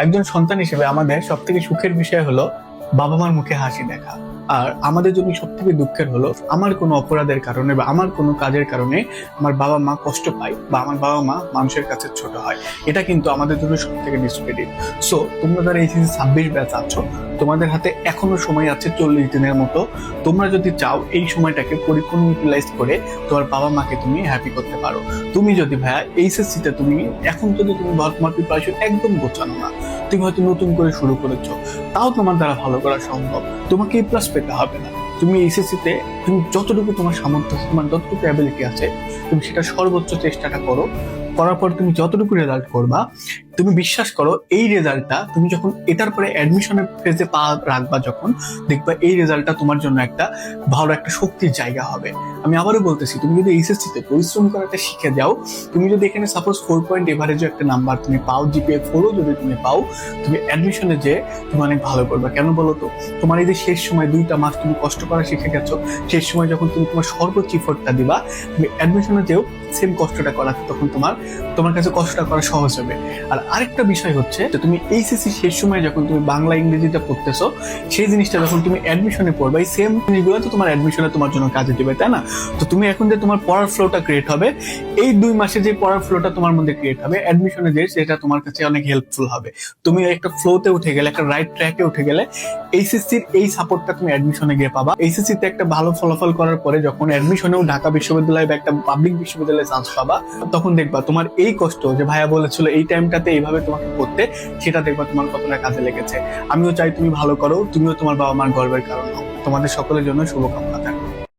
একজন সন্তান হিসেবে আমাদের সব থেকে সুখের বিষয় হলো বাবা মার মুখে হাসি দেখা। আর আমাদের জন্য সব থেকে দুঃখের হলো আমার কোনো অপরাধের কারণে বা আমার কোনো কাজের কারণে আমার বাবা মা কষ্ট পায় বা আমার বাবা মা মানুষের কাছে ছোট হয়। এটা কিন্তু আমাদের জন্য সব থেকে ডিসক্রেডিট। সো তোমরা যারা এইচএসসি 26 ব্যাচ আছো, তোমাদের হাতে এখনো সময় আছে 40 দিনের মতো। তোমরা যদি চাও এই সময়টাকে পরিপূর্ণ ইউটিলাইজ করে তোমার বাবা মাকে তুমি হ্যাপি করতে পারো। তুমি যদি ভাইয়া এইচএসসি তে তুমি এখন যদি তুমি তোমার প্রিপারেশন একদম গোছানো না, তুমি হয়তো নতুন করে শুরু করেছো, তাও তোমার দ্বারা ভালো করা সম্ভব। তোমাকে এ প্লাস পেতে হবে না। তুমি এইচএসসি তে তুমি যতটুকু তোমার সামর্থ্য আছে, তোমার যতটুকু অ্যাবিলিটি আছে, তুমি সেটা সর্বোচ্চ চেষ্টাটা করো। করার পর তুমি যতটুকু রেজাল্ট করবা, তুমি বিশ্বাস করো এই রেজাল্টটা তুমি যখন এটার পরে অ্যাডমিশনের ফেজে পা রাখবা, যখন দেখবা এই রেজাল্টটা তোমার জন্য একটা ভালো একটা শক্তির জায়গা হবে। আমি আবারও বলতেছি, তুমি যদি এইচএসসি তে পরিশ্রম করাটা শিখে যাও, তুমি যদি এখানে সাপোজ 4 পয়েন্ট এভারেজও একটা নাম্বার তুমি পাও, জিপিএ 4ও যদি তুমি পাও, তুমি অ্যাডমিশনে যে তুমি অনেক ভালো করবে। কেন বলো তো? তোমার এই যে শেষ সময় 2টা মাস তুমি কষ্ট করা শিখে গেছো, শেষ সময় যখন তুমি তোমার সর্বোচ্চ ইফোর্টটা দিবা, তুমি অ্যাডমিশনে যেও সেম কষ্টটা করা, তখন তোমার কাছে কষ্টটা করা সহজ হবে। আর আরেকটা বিষয় হচ্ছে যে তুমি এইচএসসি শেষ সময় যখন তুমি বাংলা ইংরেজিটা পড়তেছো, সেই জিনিসটা যখন তুমি অ্যাডমিশনে পড়বা, এই সেম জিনিসগুলো তো তোমার অ্যাডমিশনে তোমার জন্য কাজে দিবে, তাই না? তো তুমি এখন যে তোমার পড়ার ফ্লোটা ক্রিয়েট হবে, এই 2 মাসে যে পড়ার ফ্লোটা তোমার মধ্যে ক্রিয়েট হবে অ্যাডমিশনে যে, সেটা তোমার কাছে অনেক হেল্পফুল হবে। তুমি একটা ফ্লোতে উঠে গেলে, একটা রাইট ট্র্যাকে উঠে গেলে, এইচএসসির এই সাপোর্টটা তুমি অ্যাডমিশনে গিয়ে পাবা। এইচএসসি তে একটা ভালো ফলাফল করার পরে যখন অ্যাডমিশনেও ঢাকা বিশ্ববিদ্যালয় বা একটা পাবলিক বিশ্ববিদ্যালয়ে চান্স পাবা, তখন দেখবা তোমার এই কষ্ট যে ভাইয়া বলেছিল এই টাইমটাতে এইভাবে তোমাকে করতে, সেটা দেখবা তোমার কতটা কাজে লেগেছে। আমিও চাই তুমি ভালো করো, তুমিও তোমার বাবা মার গর্বের কারণ হও। তোমাদের সকলের জন্য শুভকামনা।